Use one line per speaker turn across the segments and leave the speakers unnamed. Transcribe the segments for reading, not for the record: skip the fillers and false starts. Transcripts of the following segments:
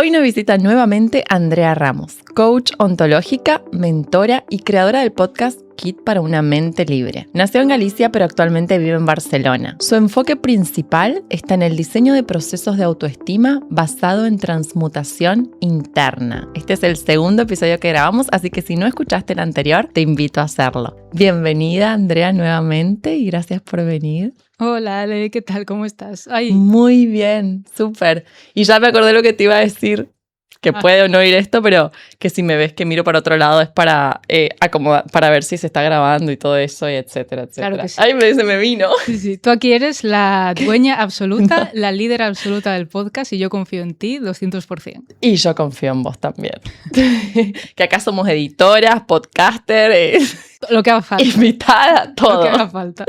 Hoy nos visita nuevamente Andrea Ramos, coach ontológica, mentora y creadora del podcast Kit para una mente libre. Nació en Galicia, pero actualmente vive en Barcelona. Su enfoque principal está en el diseño de procesos de autoestima basado en transmutación interna. Este es el segundo episodio que grabamos, así que si no escuchaste el anterior, te invito a hacerlo. Bienvenida, Andrea, nuevamente y gracias por venir.
Hola, Ale, ¿qué tal? ¿Cómo estás? Ay.
Muy bien, súper. Y ya me acordé lo que te iba a decir, que puede o no ir esto, pero que si me ves que miro para otro lado es para acomodar, para ver si se está grabando y todo eso, y etcétera, etcétera.
Claro que sí.
Ay, se me vino.
Sí. Tú aquí eres la dueña absoluta, la líder absoluta del podcast y yo confío en ti 200%.
Y yo confío en vos también. Que acá somos editoras, podcaster,
lo que haga falta.
Invitada, todo.
Lo que haga falta.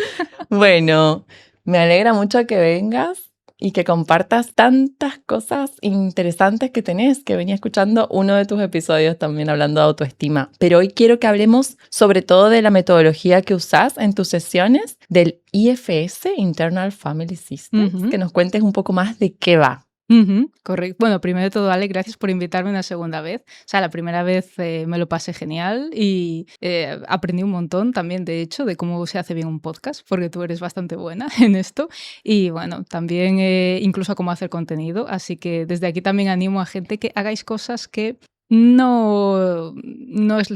Bueno, me alegra mucho que vengas y que compartas tantas cosas interesantes que tenés, que venía escuchando uno de tus episodios también hablando de autoestima. Pero hoy quiero que hablemos sobre todo de la metodología que usás en tus sesiones, del IFS, Internal Family System, que nos cuentes un poco más de qué va.
Correcto. Bueno, primero de todo, Ale, gracias por invitarme una segunda vez. O sea, la primera vez me lo pasé genial y aprendí un montón también, de hecho, de cómo se hace bien un podcast, porque tú eres bastante buena en esto. Y bueno, también incluso a cómo hacer contenido. Así que desde aquí también animo a gente que hagáis cosas que no es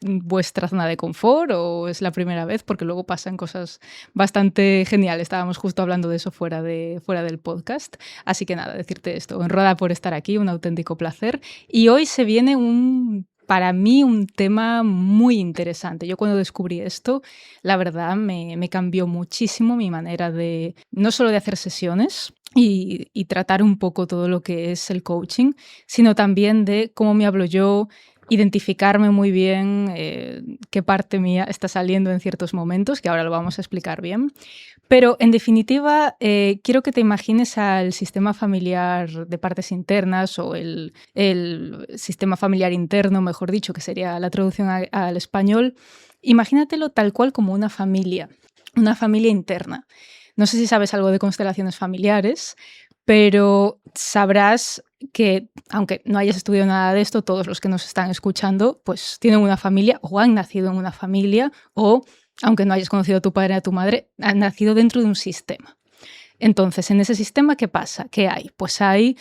vuestra zona de confort o es la primera vez, porque luego pasan cosas bastante geniales. Estábamos justo hablando de eso fuera del podcast. Así que nada, decirte esto. Honrada por estar aquí, un auténtico placer. Y hoy se viene para mí un tema muy interesante. Yo cuando descubrí esto, la verdad me cambió muchísimo mi manera de, no solo de hacer sesiones, y tratar un poco todo lo que es el coaching, sino también de cómo me hablo yo, identificarme muy bien qué parte mía está saliendo en ciertos momentos, que ahora lo vamos a explicar bien. Pero, en definitiva, quiero que te imagines al sistema familiar de partes internas o el sistema familiar interno, mejor dicho, que sería la traducción al español. Imagínatelo tal cual como una familia interna. No sé si sabes algo de constelaciones familiares, pero sabrás que, aunque no hayas estudiado nada de esto, todos los que nos están escuchando pues tienen una familia o han nacido en una familia o, aunque no hayas conocido a tu padre o a tu madre, han nacido dentro de un sistema. Entonces, en ese sistema, ¿qué pasa? ¿Qué hay? Pues hay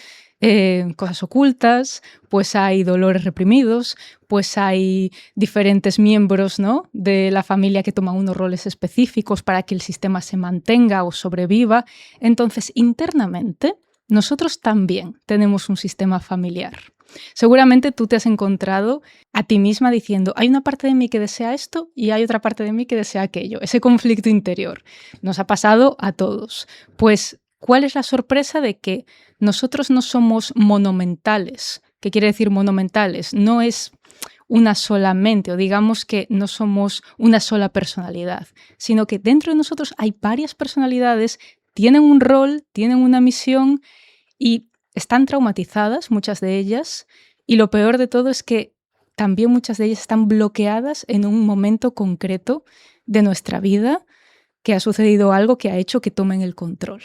cosas ocultas, pues hay dolores reprimidos, pues hay diferentes miembros, ¿no?, de la familia que toman unos roles específicos para que el sistema se mantenga o sobreviva. Entonces, internamente, nosotros también tenemos un sistema familiar. Seguramente tú te has encontrado a ti misma diciendo, hay una parte de mí que desea esto y hay otra parte de mí que desea aquello. Ese conflicto interior nos ha pasado a todos. Pues, ¿cuál es la sorpresa de que nosotros no somos monomentales? ¿Qué quiere decir monomentales? No es una sola mente, o digamos que no somos una sola personalidad, sino que dentro de nosotros hay varias personalidades, tienen un rol, tienen una misión y están traumatizadas, muchas de ellas, y lo peor de todo es que también muchas de ellas están bloqueadas en un momento concreto de nuestra vida, que ha sucedido algo que ha hecho que tomen el control.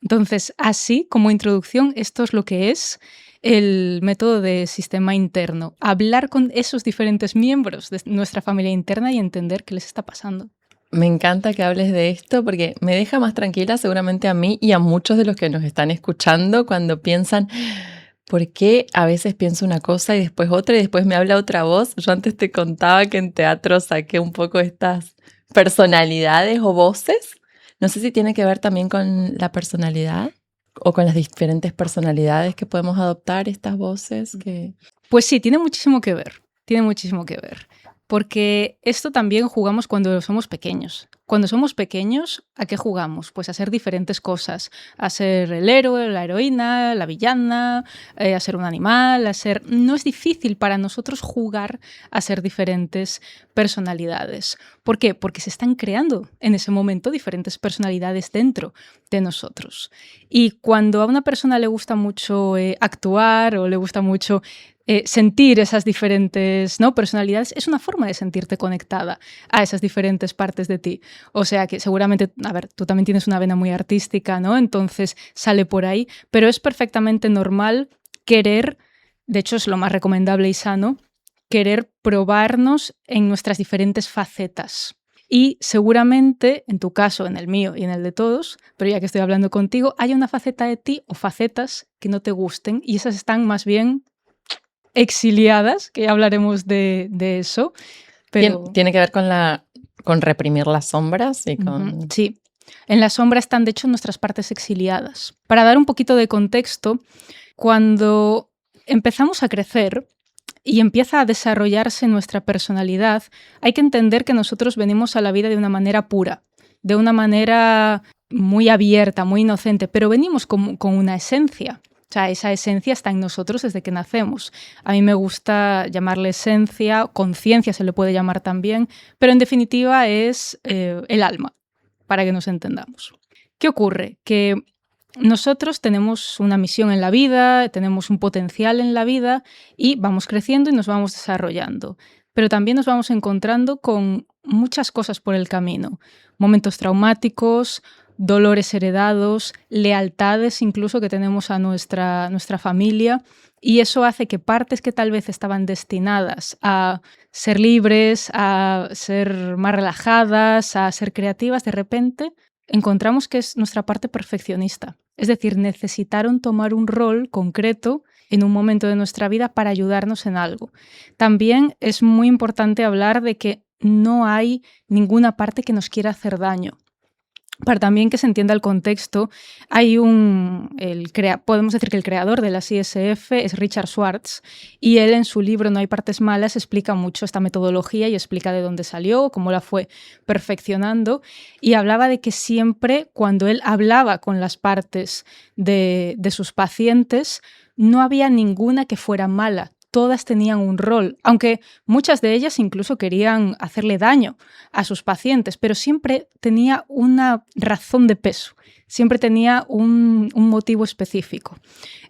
Entonces, así como introducción, esto es lo que es el método de sistema interno. Hablar con esos diferentes miembros de nuestra familia interna y entender qué les está pasando.
Me encanta que hables de esto porque me deja más tranquila seguramente a mí y a muchos de los que nos están escuchando cuando piensan, ¿por qué a veces pienso una cosa y después otra y después me habla otra voz? Yo antes te contaba que en teatro saqué un poco estas personalidades o voces. No sé si tiene que ver también con la personalidad o con las diferentes personalidades que podemos adoptar estas voces.
Pues sí, tiene muchísimo que ver. Porque esto también jugamos cuando somos pequeños. Cuando somos pequeños, ¿a qué jugamos? Pues a ser diferentes cosas. A ser el héroe, la heroína, la villana, a ser un animal, No es difícil para nosotros jugar a ser diferentes personalidades. ¿Por qué? Porque se están creando en ese momento diferentes personalidades dentro de nosotros. Y cuando a una persona le gusta mucho actuar o le gusta mucho sentir esas diferentes, ¿no?, personalidades, es una forma de sentirte conectada a esas diferentes partes de ti. O sea que seguramente, a ver, tú también tienes una vena muy artística, ¿no? Entonces sale por ahí, pero es perfectamente normal querer, de hecho es lo más recomendable y sano, querer probarnos en nuestras diferentes facetas. Y seguramente, en tu caso, en el mío y en el de todos, pero ya que estoy hablando contigo, hay una faceta de ti o facetas que no te gusten y esas están más bien exiliadas, que ya hablaremos de eso. Pero...
Tiene que ver con reprimir las sombras y con...
Sí, en la sombra están de hecho nuestras partes exiliadas. Para dar un poquito de contexto, cuando empezamos a crecer y empieza a desarrollarse nuestra personalidad, hay que entender que nosotros venimos a la vida de una manera pura, de una manera muy abierta, muy inocente, pero venimos con una esencia. O sea, esa esencia está en nosotros desde que nacemos. A mí me gusta llamarle esencia, conciencia se le puede llamar también, pero en definitiva es el alma, para que nos entendamos. ¿Qué ocurre? Que nosotros tenemos una misión en la vida, tenemos un potencial en la vida y vamos creciendo y nos vamos desarrollando. Pero también nos vamos encontrando con muchas cosas por el camino. Momentos traumáticos, dolores heredados, lealtades incluso que tenemos a nuestra familia. Y eso hace que partes que tal vez estaban destinadas a ser libres, a ser más relajadas, a ser creativas, de repente encontramos que es nuestra parte perfeccionista. Es decir, necesitaron tomar un rol concreto en un momento de nuestra vida para ayudarnos en algo. También es muy importante hablar de que no hay ninguna parte que nos quiera hacer daño. Para también que se entienda el contexto, hay podemos decir que el creador de las ISF es Richard Schwartz y él en su libro No hay partes malas explica mucho esta metodología y explica de dónde salió, cómo la fue perfeccionando y hablaba de que siempre cuando él hablaba con las partes de sus pacientes no había ninguna que fuera mala. Todas tenían un rol, aunque muchas de ellas incluso querían hacerle daño a sus pacientes, pero siempre tenía una razón de peso, siempre tenía un motivo específico.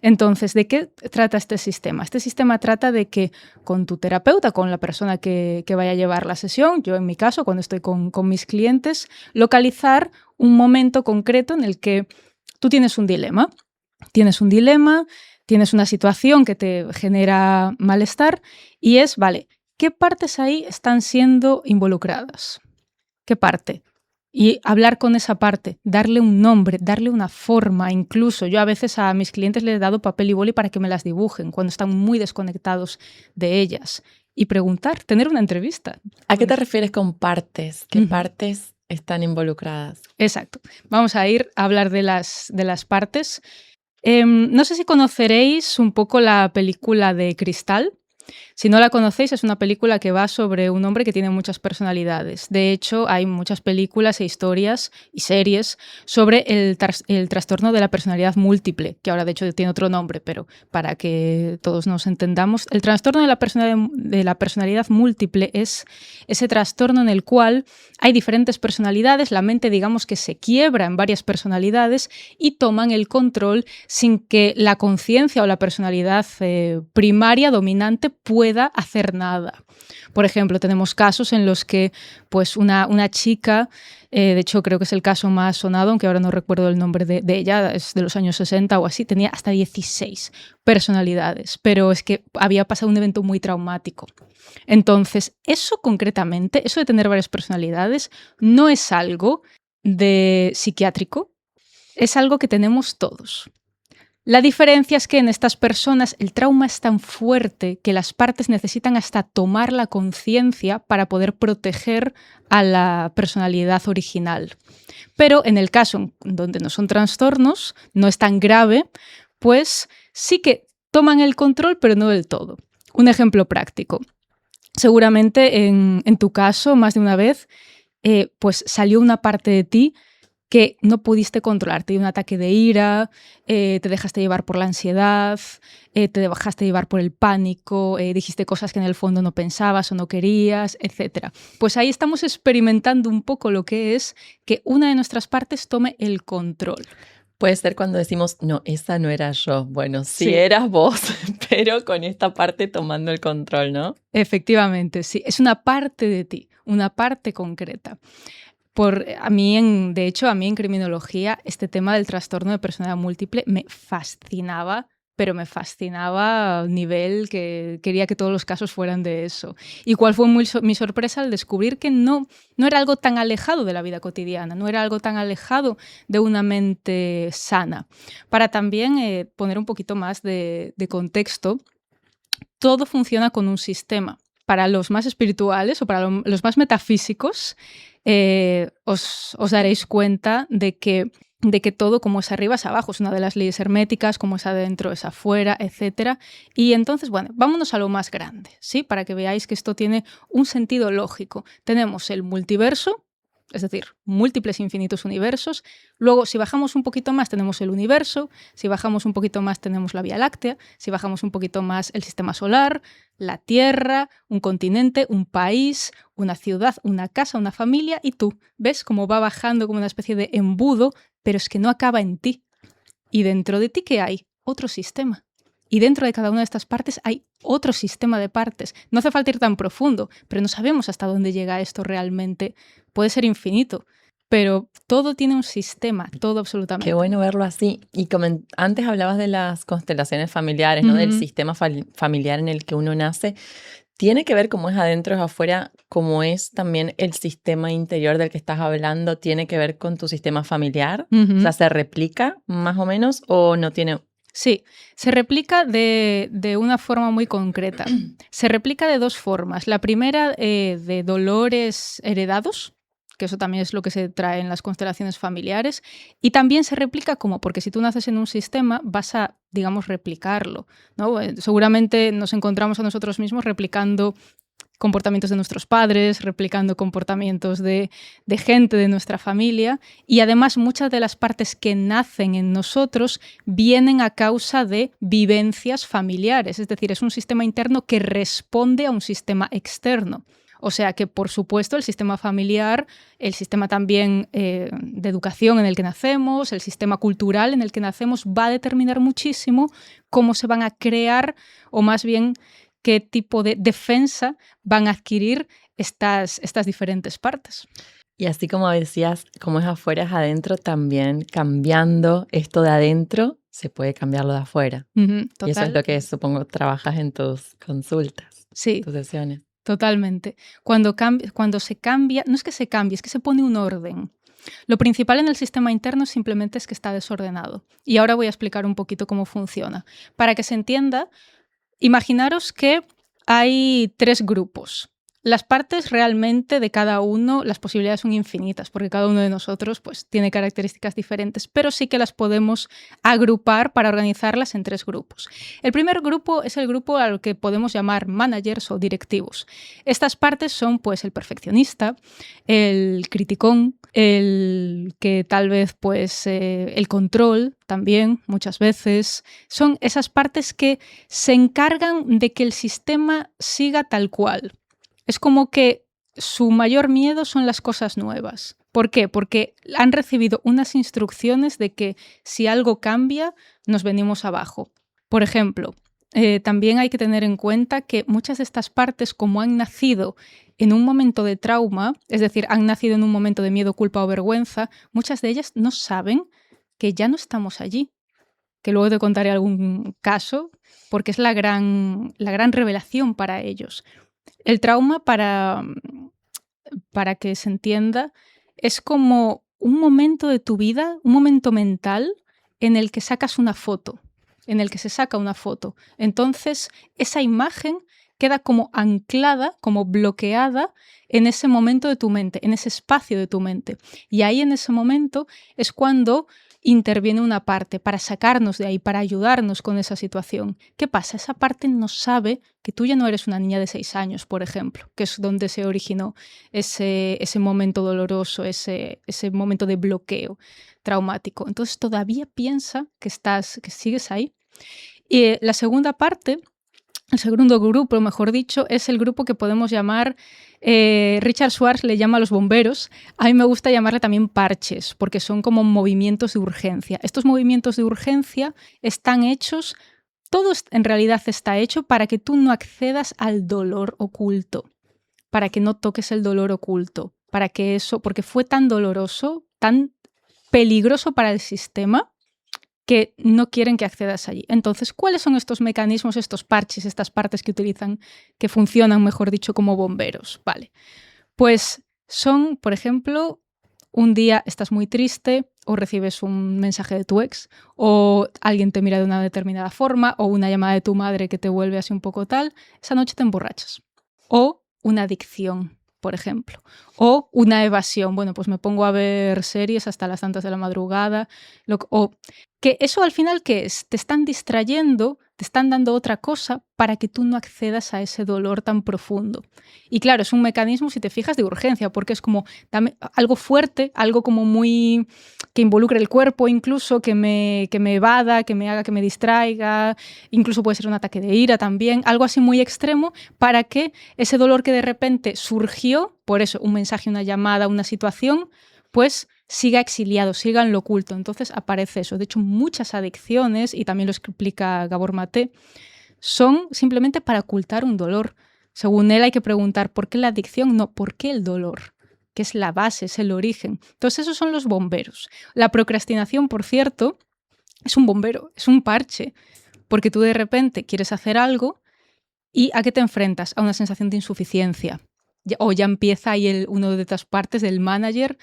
Entonces, ¿de qué trata este sistema? Este sistema trata de que con tu terapeuta, con la persona que vaya a llevar la sesión, yo en mi caso, cuando estoy con mis clientes, localizar un momento concreto en el que tú tienes un dilema. Tienes una situación que te genera malestar y es, vale, ¿qué partes ahí están siendo involucradas? ¿Qué parte? Y hablar con esa parte, darle un nombre, darle una forma. Incluso yo a veces a mis clientes les he dado papel y boli para que me las dibujen cuando están muy desconectados de ellas. Y preguntar, tener una entrevista.
¿A qué te refieres con partes? ¿Qué partes están involucradas?
Exacto. Vamos a ir a hablar de las partes. No sé si conoceréis un poco la película de Cristal. Si no la conocéis, es una película que va sobre un hombre que tiene muchas personalidades. De hecho, hay muchas películas e historias y series sobre el trastorno de la personalidad múltiple, que ahora de hecho tiene otro nombre, pero para que todos nos entendamos, el trastorno de la personalidad múltiple es ese trastorno en el cual hay diferentes personalidades, la mente digamos que se quiebra en varias personalidades y toman el control sin que la conciencia o la personalidad primaria dominante pueda hacer nada. Por ejemplo, tenemos casos en los que pues una chica, de hecho creo que es el caso más sonado, aunque ahora no recuerdo el nombre de ella, es de los años 60 o así, tenía hasta 16 personalidades, pero es que había pasado un evento muy traumático. Entonces, eso concretamente, eso de tener varias personalidades, no es algo de psiquiátrico, es algo que tenemos todos. La diferencia es que en estas personas el trauma es tan fuerte que las partes necesitan hasta tomar la conciencia para poder proteger a la personalidad original. Pero en el caso donde no son trastornos, no es tan grave, pues sí que toman el control, pero no del todo. Un ejemplo práctico. Seguramente en tu caso, más de una vez, pues salió una parte de ti que no pudiste controlar. Te dio un ataque de ira, te dejaste llevar por la ansiedad, te dejaste llevar por el pánico, dijiste cosas que en el fondo no pensabas o no querías, etc. Pues ahí estamos experimentando un poco lo que es que una de nuestras partes tome el control.
Puede ser cuando decimos, no, esa no era yo. Bueno, sí eras vos, pero con esta parte tomando el control, ¿no?
Efectivamente, sí. Es una parte de ti, una parte concreta. De hecho, a mí en criminología este tema del trastorno de personalidad múltiple me fascinaba pero me fascinaba a nivel que quería que todos los casos fueran de eso. ¿Y cuál fue mi sorpresa al descubrir que no era algo tan alejado de la vida cotidiana, no era algo tan alejado de una mente sana? Para también poner un poquito más de contexto, todo funciona con un sistema. Para los más espirituales o para los más metafísicos, os daréis cuenta de que todo, como es arriba es abajo, es una de las leyes herméticas, como es adentro es afuera, etc. Y entonces, bueno, vámonos a lo más grande, ¿sí? Para que veáis que esto tiene un sentido lógico. Tenemos el multiverso, es decir, múltiples infinitos universos. Luego, si bajamos un poquito más, tenemos el universo. Si bajamos un poquito más, tenemos la Vía Láctea. Si bajamos un poquito más, el sistema solar, la Tierra, un continente, un país, una ciudad, una casa, una familia. Y tú ves cómo va bajando como una especie de embudo, pero es que no acaba en ti. Y dentro de ti, ¿qué hay? Otro sistema. Y dentro de cada una de estas partes hay otro sistema de partes. No hace falta ir tan profundo, pero no sabemos hasta dónde llega esto realmente. Puede ser infinito, pero todo tiene un sistema, todo absolutamente.
Qué bueno verlo así. Y como antes hablabas de las constelaciones familiares, ¿no? Del sistema familiar en el que uno nace. ¿Tiene que ver cómo es adentro, es afuera, cómo es también el sistema interior del que estás hablando? ¿Tiene que ver con tu sistema familiar? O sea, ¿se replica más o menos o no tiene...?
Sí, se replica de una forma muy concreta. Se replica de dos formas. La primera, de dolores heredados, que eso también es lo que se trae en las constelaciones familiares, y también se replica porque si tú naces en un sistema vas a, digamos, replicarlo, ¿no? Seguramente nos encontramos a nosotros mismos replicando comportamientos de nuestros padres, replicando comportamientos de gente de nuestra familia, y además muchas de las partes que nacen en nosotros vienen a causa de vivencias familiares, es decir, es un sistema interno que responde a un sistema externo. O sea que, por supuesto, el sistema familiar, el sistema también de educación en el que nacemos, el sistema cultural en el que nacemos va a determinar muchísimo cómo se van a crear, o más bien qué tipo de defensa van a adquirir estas diferentes partes.
Y así como decías, como es afuera es adentro, también cambiando esto de adentro, se puede cambiar lo de afuera.
Total.
Y eso es lo que supongo trabajas en tus consultas,
sí,
tus sesiones.
Totalmente. Cuando se cambia, no es que se cambie, es que se pone un orden. Lo principal en el sistema interno simplemente es que está desordenado. Y ahora voy a explicar un poquito cómo funciona. Para que se entienda, imaginaros que hay 3 grupos. Las partes realmente de cada uno, las posibilidades son infinitas, porque cada uno de nosotros pues, tiene características diferentes, pero sí que las podemos agrupar para organizarlas en 3 grupos. El primer grupo es el grupo al que podemos llamar managers o directivos. Estas partes son pues, el perfeccionista, el criticón, el que tal vez pues, el control también muchas veces. Son esas partes que se encargan de que el sistema siga tal cual. Es como que su mayor miedo son las cosas nuevas. ¿Por qué? Porque han recibido unas instrucciones de que si algo cambia, nos venimos abajo. Por ejemplo, también hay que tener en cuenta que muchas de estas partes, como han nacido en un momento de trauma, es decir, han nacido en un momento de miedo, culpa o vergüenza, muchas de ellas no saben que ya no estamos allí. Que luego te contaré algún caso, porque es la gran revelación para ellos. El trauma, para que se entienda, es como un momento de tu vida, un momento mental en el que sacas una foto, en el que se saca una foto. Entonces, esa imagen queda como anclada, como bloqueada en ese momento de tu mente, en ese espacio de tu mente. Y ahí en ese momento es cuando interviene una parte para sacarnos de ahí, para ayudarnos con esa situación. ¿Qué pasa? Esa parte no sabe que tú ya no eres una niña de 6 años, por ejemplo, que es donde se originó ese momento doloroso, ese momento de bloqueo traumático. Entonces todavía piensa que sigues ahí. Y la segunda parte, el segundo grupo, mejor dicho, es el grupo que podemos llamar, Richard Schwartz le llama a los bomberos, a mí me gusta llamarle también parches, porque son como movimientos de urgencia. Estos movimientos de urgencia están hechos, todo en realidad está hecho para que tú no accedas al dolor oculto, para que no toques el dolor oculto, porque fue tan doloroso, tan peligroso para el sistema, que no quieren que accedas allí. Entonces, ¿cuáles son estos mecanismos, estos parches, estas partes que utilizan, que funcionan, mejor dicho, como bomberos? Vale, pues son, por ejemplo, un día estás muy triste o recibes un mensaje de tu ex o alguien te mira de una determinada forma o una llamada de tu madre que te vuelve así un poco tal, esa noche te emborrachas. O una adicción, por ejemplo. O una evasión. Bueno, pues me pongo a ver series hasta las tantas de la madrugada. O que eso al final, ¿qué es? Te están distrayendo, te están dando otra cosa para que tú no accedas a ese dolor tan profundo. Y claro, es un mecanismo, si te fijas, de urgencia, porque es como algo fuerte, algo como muy que involucre el cuerpo incluso, que me evada, que me haga que me distraiga, incluso puede ser un ataque de ira también, algo así muy extremo para que ese dolor que de repente surgió, por eso un mensaje, una llamada, una situación, pues siga exiliado, siga en lo oculto. Entonces aparece eso. De hecho, muchas adicciones, y también lo explica Gabor Maté, son simplemente para ocultar un dolor. Según él hay que preguntar, ¿por qué la adicción? No, ¿por qué el dolor? Que es la base, es el origen. Entonces esos son los bomberos. La procrastinación, por cierto, es un bombero, es un parche, porque tú de repente quieres hacer algo y ¿a qué te enfrentas? A una sensación de insuficiencia. O ya empieza ahí uno de estas partes del manager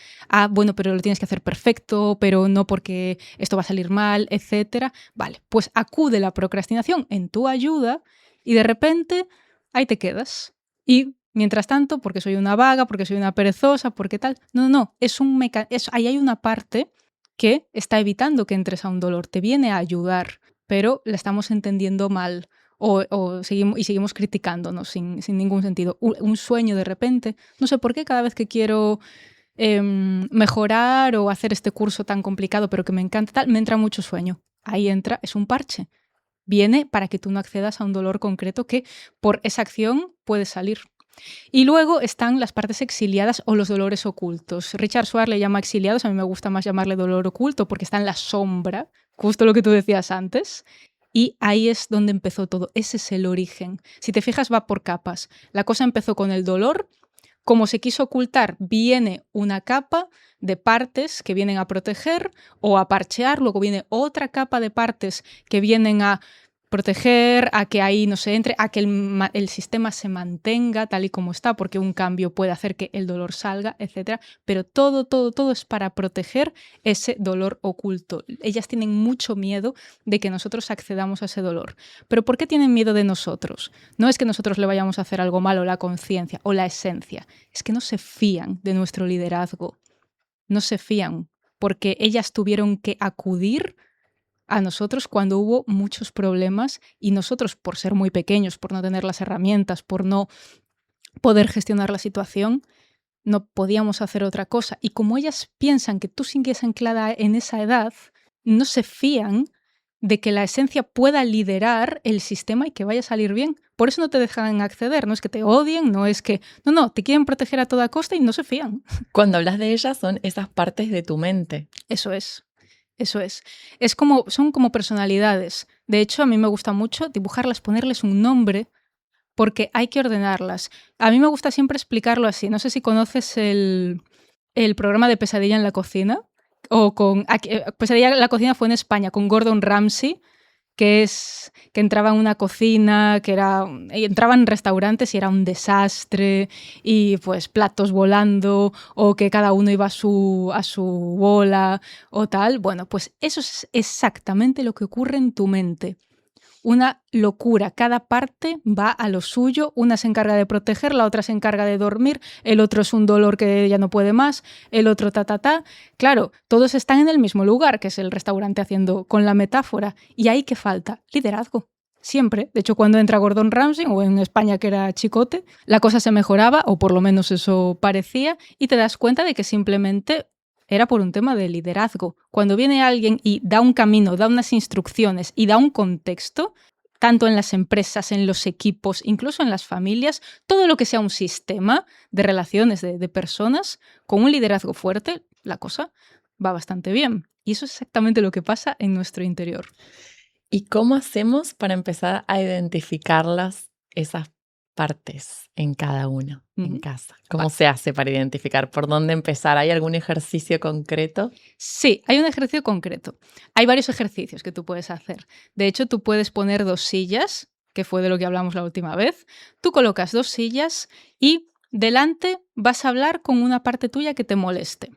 bueno, pero lo tienes que hacer perfecto, pero no porque esto va a salir mal, etcétera. Vale, pues acude la procrastinación en tu ayuda y de repente ahí te quedas. Y mientras tanto, porque soy una vaga, porque soy una perezosa, porque tal. No, ahí hay una parte que está evitando que entres a un dolor, te viene a ayudar, pero la estamos entendiendo mal. Seguimos criticándonos sin ningún sentido. Un sueño de repente, no sé por qué cada vez que quiero mejorar o hacer este curso tan complicado pero que me encanta tal, me entra mucho sueño. Ahí entra, es un parche. Viene para que tú no accedas a un dolor concreto que por esa acción puede salir. Y luego están las partes exiliadas o los dolores ocultos. Richard Schwartz le llama exiliados, a mí me gusta más llamarle dolor oculto porque está en la sombra, justo lo que tú decías antes. Y ahí es donde empezó todo, ese es el origen. Si te fijas, va por capas. La cosa empezó con el dolor, como se quiso ocultar, viene una capa de partes que vienen a proteger o a parchear, luego viene otra capa de partes que vienen a proteger, a que ahí no se entre, a que el sistema se mantenga tal y como está, porque un cambio puede hacer que el dolor salga, etc. Pero todo es para proteger ese dolor oculto. Ellas tienen mucho miedo de que nosotros accedamos a ese dolor. ¿Pero por qué tienen miedo de nosotros? No es que nosotros le vayamos a hacer algo malo, la conciencia o la esencia, es que no se fían de nuestro liderazgo. No se fían, porque ellas tuvieron que acudir a nosotros cuando hubo muchos problemas y nosotros, por ser muy pequeños, por no tener las herramientas, por no poder gestionar la situación, no podíamos hacer otra cosa. Y como ellas piensan que tú sigues anclada en esa edad, no se fían de que la esencia pueda liderar el sistema y que vaya a salir bien. Por eso no te dejan acceder, no es que te odien, no es que... No, te quieren proteger a toda costa y no se fían.
Cuando hablas de ellas son esas partes de tu mente.
Eso es. Son como personalidades. De hecho, a mí me gusta mucho dibujarlas, ponerles un nombre, porque hay que ordenarlas. A mí me gusta siempre explicarlo así. No sé si conoces el programa de Pesadilla en la cocina. Pesadilla en la cocina fue en España, con Gordon Ramsay, que entraba en una cocina, entraba en restaurantes y era un desastre, y pues platos volando, o que cada uno iba a su bola, o tal. Bueno, pues eso es exactamente lo que ocurre en tu mente. Una locura, cada parte va a lo suyo, una se encarga de proteger, la otra se encarga de dormir, el otro es un dolor que ya no puede más, el otro Claro, todos están en el mismo lugar, que es el restaurante, haciendo con la metáfora, y ahí que falta liderazgo. Siempre. De hecho, cuando entra Gordon Ramsay, o en España que era Chicote, la cosa se mejoraba, o por lo menos eso parecía, y te das cuenta de que simplemente era por un tema de liderazgo. Cuando viene alguien y da un camino, da unas instrucciones y da un contexto, tanto en las empresas, en los equipos, incluso en las familias, todo lo que sea un sistema de relaciones de personas, con un liderazgo fuerte, la cosa va bastante bien. Y eso es exactamente lo que pasa en nuestro interior.
¿Y cómo hacemos para empezar a identificarlas, esas partes en cada uno en
Ujú.
casa? ¿Cómo se hace para identificar por dónde empezar? ¿Hay algún ejercicio concreto?
Sí, hay un ejercicio concreto. Hay varios ejercicios que tú puedes hacer. De hecho, tú puedes poner 2 sillas, que fue de lo que hablamos la última vez. Tú colocas 2 sillas y delante vas a hablar con una parte tuya que te moleste.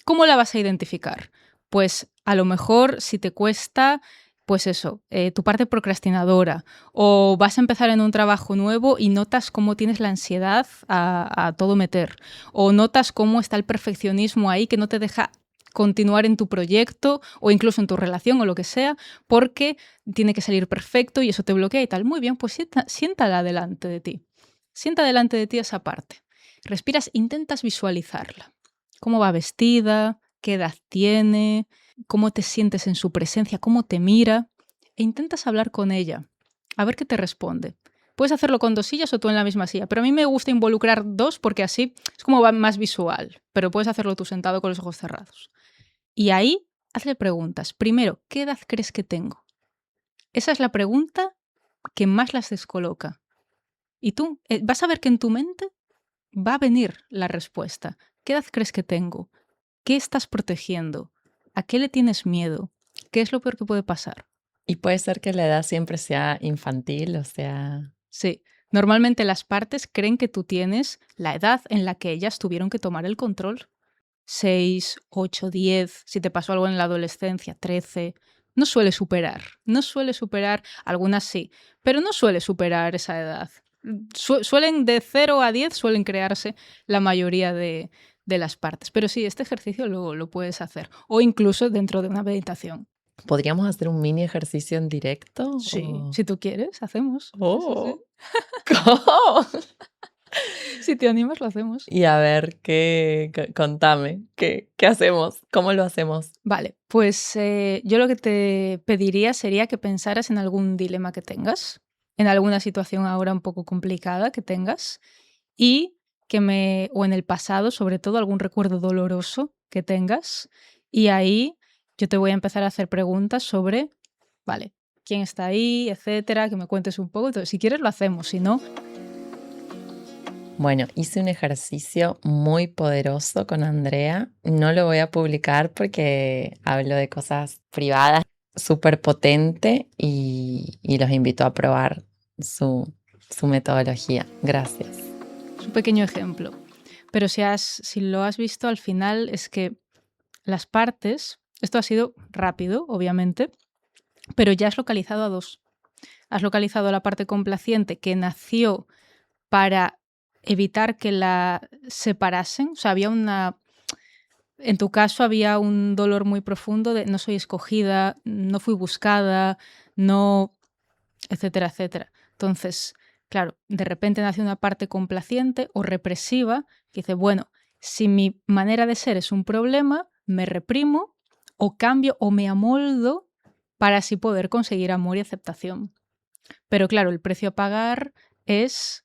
¿Cómo la vas a identificar? Pues a lo mejor si te cuesta, pues eso, tu parte procrastinadora, o vas a empezar en un trabajo nuevo y notas cómo tienes la ansiedad a todo meter, o notas cómo está el perfeccionismo ahí que no te deja continuar en tu proyecto o incluso en tu relación o lo que sea, porque tiene que salir perfecto y eso te bloquea y tal. Muy bien, pues siéntala delante de ti. Sienta delante de ti esa parte. Respiras, intentas visualizarla. ¿Cómo va vestida? ¿Qué edad tiene? ¿Cómo te sientes en su presencia? ¿Cómo te mira? E intentas hablar con ella. A ver qué te responde. Puedes hacerlo con 2 sillas o tú en la misma silla, pero a mí me gusta involucrar 2 porque así es como va más visual, pero puedes hacerlo tú sentado con los ojos cerrados. Y ahí hazle preguntas. Primero, ¿qué edad crees que tengo? Esa es la pregunta que más las descoloca. Y tú vas a ver que en tu mente va a venir la respuesta. ¿Qué edad crees que tengo? ¿Qué estás protegiendo? ¿A qué le tienes miedo? ¿Qué es lo peor que puede pasar?
Y puede ser que la edad siempre sea infantil, o sea,
Sí, normalmente las partes creen que tú tienes la edad en la que ellas tuvieron que tomar el control. 6, 8, 10, si te pasó algo en la adolescencia, 13. No suele superar, algunas sí, pero no suele superar esa edad. Suelen de 0 a 10, suelen crearse la mayoría de las partes. Pero sí, este ejercicio lo puedes hacer, o incluso dentro de una meditación.
¿podríamos hacer un mini ejercicio en directo?
Sí, si tú quieres, hacemos. Sí, sí, sí.
Oh, ¿cómo?
Si te animas, lo hacemos.
Y a ver, contame, ¿qué hacemos? ¿Cómo lo hacemos?
Vale, pues yo lo que te pediría sería que pensaras en algún dilema que tengas, en alguna situación ahora un poco complicada que tengas y o en el pasado, sobre todo, algún recuerdo doloroso que tengas. Y ahí yo te voy a empezar a hacer preguntas sobre, vale, quién está ahí, etcétera, que me cuentes un poco. Entonces, si quieres, lo hacemos, si no,
Bueno, hice un ejercicio muy poderoso con Andrea. No lo voy a publicar porque hablo de cosas privadas, súper potente y los invito a probar su metodología. Gracias.
es un pequeño ejemplo. Pero si lo has visto, al final es que las partes, esto ha sido rápido, obviamente, pero ya has localizado a 2. Has localizado la parte complaciente que nació para evitar que la separasen. O sea, en tu caso había un dolor muy profundo de no soy escogida, no fui buscada, no, etcétera, etcétera. Entonces, claro, de repente nace una parte complaciente o represiva que dice, bueno, si mi manera de ser es un problema, me reprimo o cambio o me amoldo para así poder conseguir amor y aceptación. Pero claro, el precio a pagar es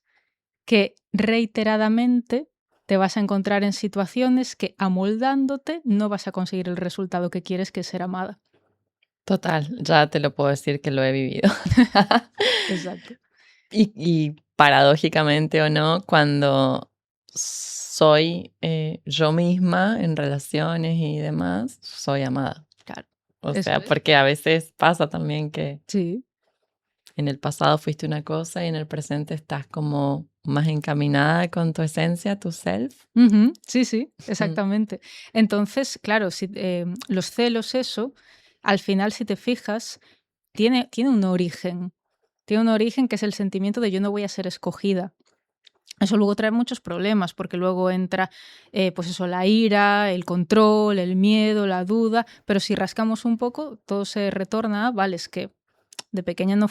que reiteradamente te vas a encontrar en situaciones que amoldándote no vas a conseguir el resultado que quieres, que es ser amada.
Total, ya te lo puedo decir que lo he vivido.
Exacto.
Y paradójicamente o no, cuando soy yo misma en relaciones y demás, soy amada.
Claro.
O
Eso
sea,
es.
porque a veces pasa también que
Sí.
en el pasado fuiste una cosa y en el presente estás como más encaminada con tu esencia, tu self.
Ujú. Sí, sí,
Mm.
exactamente. Entonces, claro, los celos, eso, al final, si te fijas, tiene un origen. Tiene un origen que es el sentimiento de yo no voy a ser escogida. Eso luego trae muchos problemas, porque luego entra, pues eso, la ira, el control, el miedo, la duda, pero si rascamos un poco, todo se retorna a, vale, es que de pequeña no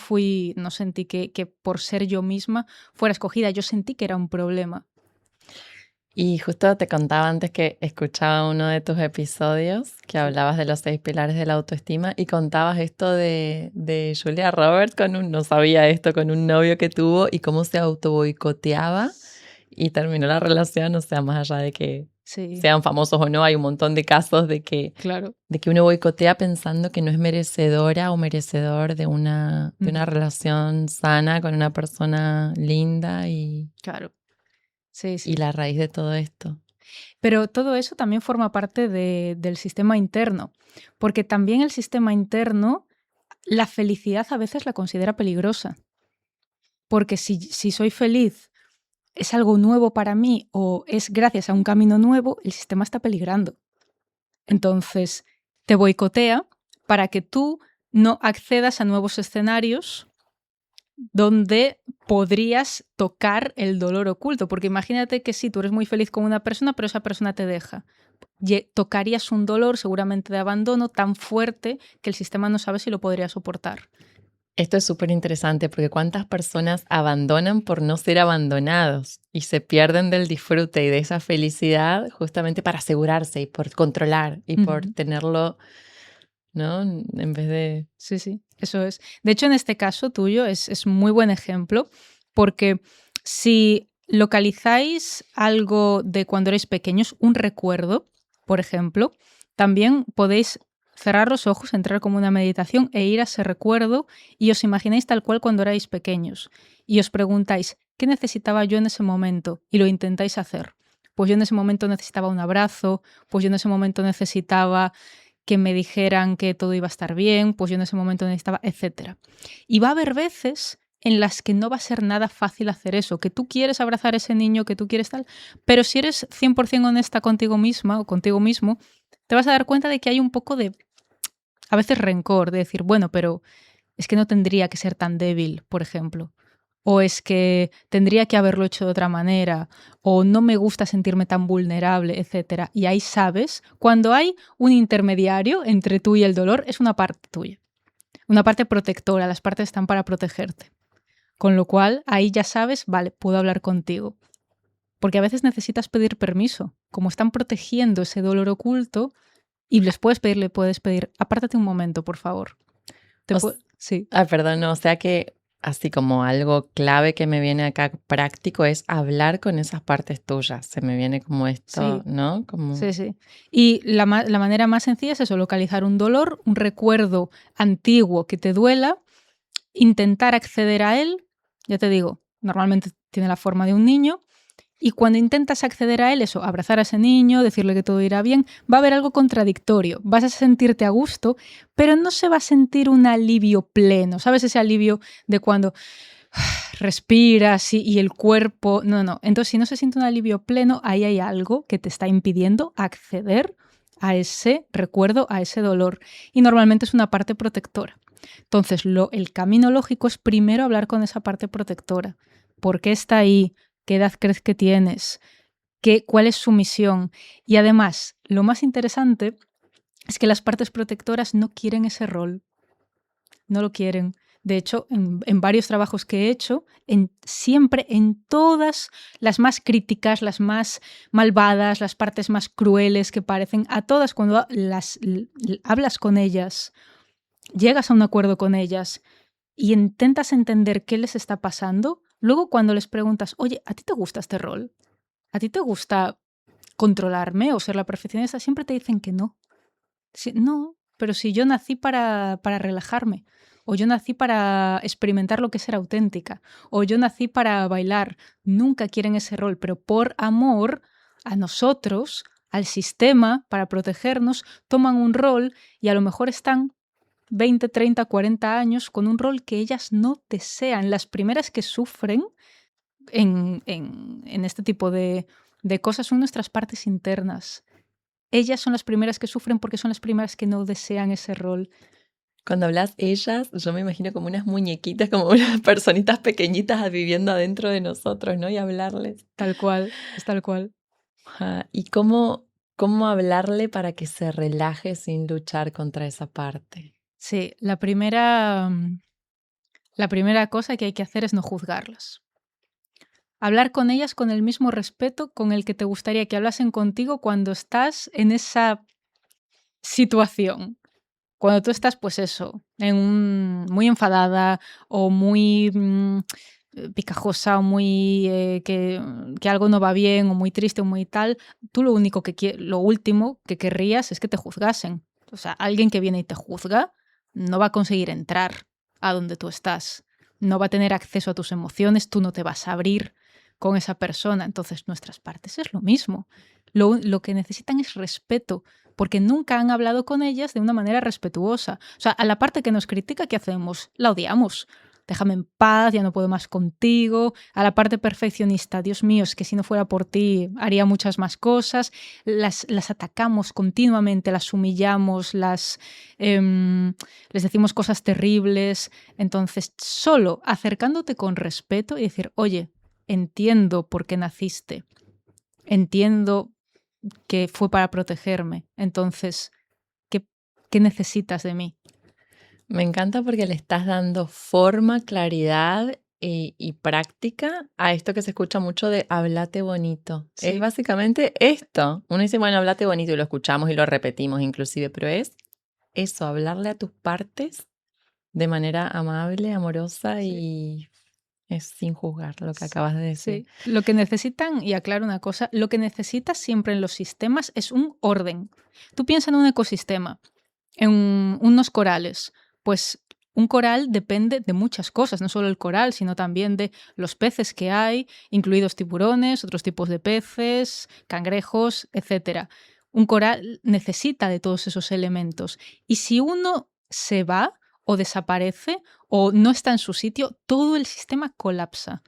sentí que por ser yo misma fuera escogida, yo sentí que era un problema.
Y justo te contaba antes que escuchaba uno de tus episodios que
Sí.
hablabas de los 6 pilares de la autoestima y contabas esto de Julia Roberts no sabía esto, con un novio que tuvo y cómo se auto boicoteaba y terminó la relación, o sea, más allá de que
Sí,
sean famosos o no, hay un montón de casos
claro.
de que uno boicotea pensando que no es merecedora o merecedor de una
Ujú,
relación sana con una persona linda
claro. Sí,
y
sí.
la raíz de todo esto.
Pero todo eso también forma parte del sistema interno, porque también el sistema interno, la felicidad a veces la considera peligrosa, porque si soy feliz es algo nuevo para mí o es gracias a un camino nuevo, el sistema está peligrando. Entonces, te boicotea para que tú no accedas a nuevos escenarios donde podrías tocar el dolor oculto, porque imagínate que sí, tú eres muy feliz con una persona, pero esa persona te deja. Tocarías un dolor seguramente de abandono tan fuerte que el sistema no sabe si lo podría soportar.
Esto es súper interesante porque cuántas personas abandonan por no ser abandonados y se pierden del disfrute y de esa felicidad justamente para asegurarse y por controlar y por
Ujú.
tenerlo, ¿no? En vez de...
Sí, sí, eso es. De hecho, en este caso tuyo es muy buen ejemplo porque si localizáis algo de cuando erais pequeños, un recuerdo, por ejemplo, también podéis cerrar los ojos, entrar como una meditación e ir a ese recuerdo y os imagináis tal cual cuando erais pequeños y os preguntáis, ¿qué necesitaba yo en ese momento? Y lo intentáis hacer. Pues yo en ese momento necesitaba un abrazo, pues yo en ese momento necesitaba que me dijeran que todo iba a estar bien, pues yo en ese momento necesitaba, etcétera. Y va a haber veces en las que no va a ser nada fácil hacer eso, que tú quieres abrazar a ese niño, que tú quieres tal, pero si eres 100% honesta contigo misma o contigo mismo, te vas a dar cuenta de que hay un poco de, a veces, rencor, de decir, bueno, pero es que no tendría que ser tan débil, por ejemplo. O es que tendría que haberlo hecho de otra manera, o no me gusta sentirme tan vulnerable, etcétera. Y ahí sabes, cuando hay un intermediario entre tú y el dolor, es una parte tuya, una parte protectora, las partes están para protegerte. Con lo cual, ahí ya sabes, vale, puedo hablar contigo. Porque a veces necesitas pedir permiso, como están protegiendo ese dolor oculto, y les puedes pedir, apártate un momento, por favor. Sí.
Perdón, no, o sea que así como algo clave que me viene acá práctico es hablar con esas partes tuyas. Se me viene como esto,
Sí,
¿no? Como
sí, sí. Y la manera más sencilla es eso, localizar un dolor, un recuerdo antiguo que te duela, intentar acceder a él, ya te digo, normalmente tiene la forma de un niño, y cuando intentas acceder a él, eso, abrazar a ese niño, decirle que todo irá bien, va a haber algo contradictorio, vas a sentirte a gusto, pero no se va a sentir un alivio pleno, ¿sabes? Ese alivio de cuando respiras y el cuerpo. No, no. Entonces, si no se siente un alivio pleno, ahí hay algo que te está impidiendo acceder a ese recuerdo, a ese dolor. Y normalmente es una parte protectora. Entonces, el camino lógico es primero hablar con esa parte protectora. ¿Por qué está ahí? ¿Qué edad crees que tienes? ¿Cuál es su misión? Y además, lo más interesante es que las partes protectoras no quieren ese rol. No lo quieren. De hecho, en varios trabajos que he hecho, siempre en todas las más críticas, las más malvadas, las partes más crueles que parecen, a todas cuando hablas con ellas, llegas a un acuerdo con ellas y intentas entender qué les está pasando, luego cuando les preguntas, oye, ¿a ti te gusta este rol? ¿A ti te gusta controlarme o ser la perfeccionista? Siempre te dicen que no. Sí, no, pero si yo nací para relajarme, o yo nací para experimentar lo que es ser auténtica, o yo nací para bailar, nunca quieren ese rol, pero por amor a nosotros, al sistema, para protegernos, toman un rol y a lo mejor están 20, 30, 40 años con un rol que ellas no desean. Las primeras que sufren en este tipo de cosas son nuestras partes internas. Ellas son las primeras que sufren porque son las primeras que no desean ese rol.
cuando hablas ellas, yo me imagino como unas muñequitas, como unas personitas pequeñitas viviendo adentro de nosotros, ¿no? Y hablarles.
Tal cual, es tal cual.
Ajá. ¿Y cómo hablarle para que se relaje sin luchar contra esa parte?
Sí, la primera cosa que hay que hacer es no juzgarlas. Hablar con ellas con el mismo respeto con el que te gustaría que hablasen contigo cuando estás en esa situación. Cuando tú estás, pues eso, muy enfadada o muy picajosa o muy que algo no va bien o muy triste o muy tal, tú lo único lo último que querrías es que te juzgasen. O sea, alguien que viene y te juzga no va a conseguir entrar a donde tú estás, no va a tener acceso a tus emociones, tú no te vas a abrir con esa persona. Entonces, nuestras partes es lo mismo. Lo que necesitan es respeto, porque nunca han hablado con ellas de una manera respetuosa. O sea, a la parte que nos critica, ¿qué hacemos? La odiamos. Déjame en paz, ya no puedo más contigo. A la parte perfeccionista, Dios mío, es que si no fuera por ti haría muchas más cosas. Las atacamos continuamente, las humillamos, les decimos cosas terribles. Entonces, solo acercándote con respeto y decir, oye, entiendo por qué naciste, entiendo que fue para protegerme. Entonces, ¿qué necesitas de mí?
Me encanta porque le estás dando forma, claridad y práctica a esto que se escucha mucho de hablate bonito. Es
Sí.
básicamente esto. Uno dice, bueno, hablate bonito y lo escuchamos y lo repetimos inclusive, pero es eso, hablarle a tus partes de manera amable, amorosa
Sí.
y es sin juzgar lo que acabas de decir.
Sí, lo que necesitan, y aclaro una cosa, lo que necesitas siempre en los sistemas es un orden. Tú piensas en un ecosistema, en unos corales, pues un coral depende de muchas cosas, no solo el coral, sino también de los peces que hay, incluidos tiburones, otros tipos de peces, cangrejos, etcétera. Un coral necesita de todos esos elementos. Y si uno se va o desaparece o no está en su sitio, todo el sistema colapsa.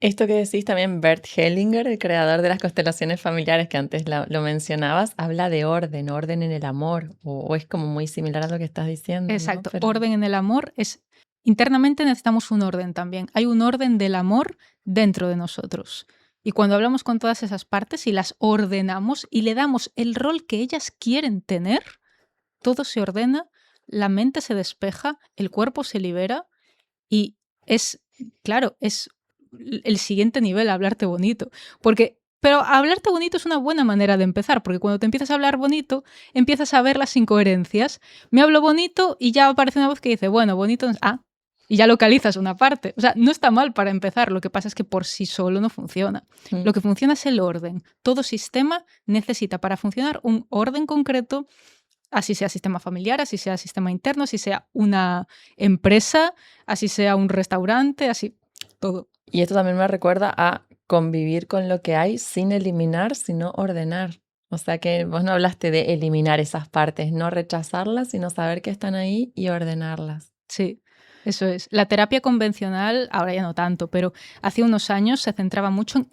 Esto que decís también, Bert Hellinger, el creador de las constelaciones familiares que antes lo mencionabas, habla de orden, orden en el amor, o es como muy similar a lo que estás diciendo, ¿no?
Exacto,
Pero
orden en el amor es... Internamente necesitamos un orden también. Hay un orden del amor dentro de nosotros. Y cuando hablamos con todas esas partes y las ordenamos y le damos el rol que ellas quieren tener, todo se ordena, la mente se despeja, el cuerpo se libera y es, claro, es el siguiente nivel, hablarte bonito. Pero hablarte bonito es una buena manera de empezar, porque cuando te empiezas a hablar bonito, empiezas a ver las incoherencias. Me hablo bonito y ya aparece una voz que dice, bueno, bonito, y ya localizas una parte. O sea, no está mal para empezar, lo que pasa es que por sí solo no funciona.
mm,
Lo que funciona es el orden. Todo sistema necesita para funcionar un orden concreto, así sea sistema familiar, así sea sistema interno, así sea una empresa, así sea un restaurante, así todo.
y esto también me recuerda a convivir con lo que hay sin eliminar, sino ordenar. O sea que vos no hablaste de eliminar esas partes, no rechazarlas, sino saber que están ahí y ordenarlas.
Sí, eso es. La terapia convencional, ahora ya no tanto, pero hace unos años se centraba mucho en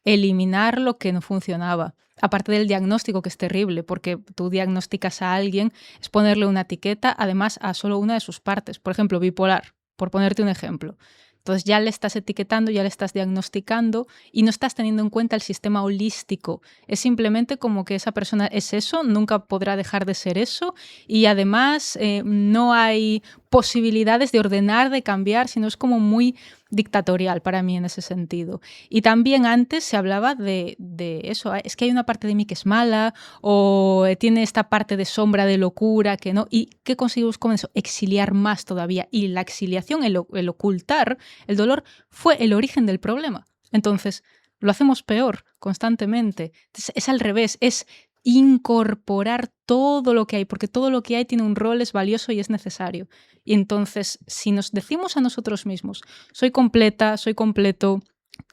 eliminar lo que no funcionaba. Aparte del diagnóstico, que es terrible, porque tú diagnosticas a alguien, es ponerle una etiqueta, además, a solo una de sus partes. Por ejemplo, bipolar, por ponerte un ejemplo. Entonces ya le estás etiquetando, ya le estás diagnosticando y no estás teniendo en cuenta el sistema holístico. Es simplemente como que esa persona es eso, nunca podrá dejar de ser eso y además no hay posibilidades de ordenar, de cambiar, sino es como muy dictatorial para mí en ese sentido. Y también antes se hablaba de eso, es que hay una parte de mí que es mala o tiene esta parte de sombra, de locura, que no. ¿Y qué conseguimos con eso? Exiliar más todavía. Y la exiliación, el ocultar el dolor, fue el origen del problema. Entonces, lo hacemos peor constantemente. Entonces, es al revés, es incorporar todo lo que hay, porque todo lo que hay tiene un rol, es valioso y es necesario. Y entonces, si nos decimos a nosotros mismos, soy completa, soy completo,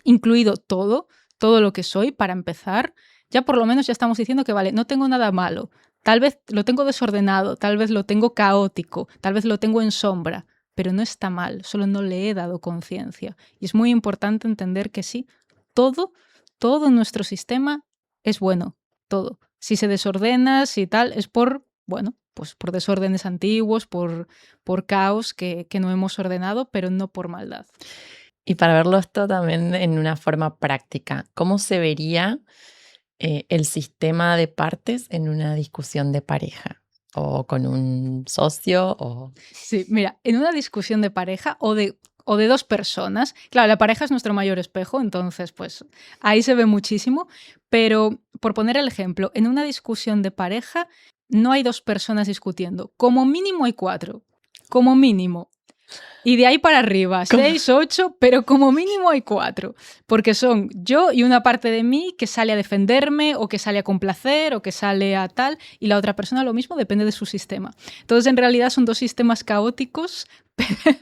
incluido todo lo que soy, para empezar, ya por lo menos ya estamos diciendo que, vale, no tengo nada malo. Tal vez lo tengo desordenado, tal vez lo tengo caótico, tal vez lo tengo en sombra, pero no está mal, solo no le he dado conciencia. Y es muy importante entender que sí, todo nuestro sistema es bueno, todo. Si se desordena, si tal, es por, bueno, pues por desórdenes antiguos, por caos que no hemos ordenado, pero no por maldad.
Y para verlo esto también en una forma práctica, ¿cómo se vería el sistema de partes en una discusión de pareja? O con un socio, o...
Sí, mira, en una discusión de pareja o de dos personas, claro, la pareja es nuestro mayor espejo, entonces pues ahí se ve muchísimo, pero por poner el ejemplo, en una discusión de pareja no hay dos personas discutiendo, como mínimo hay cuatro, como mínimo. Y de ahí para arriba, 6, 8, pero como mínimo hay 4. Porque son yo y una parte de mí que sale a defenderme o que sale a complacer o que sale a tal, y la otra persona lo mismo, depende de su sistema. Entonces, en realidad son 2 sistemas caóticos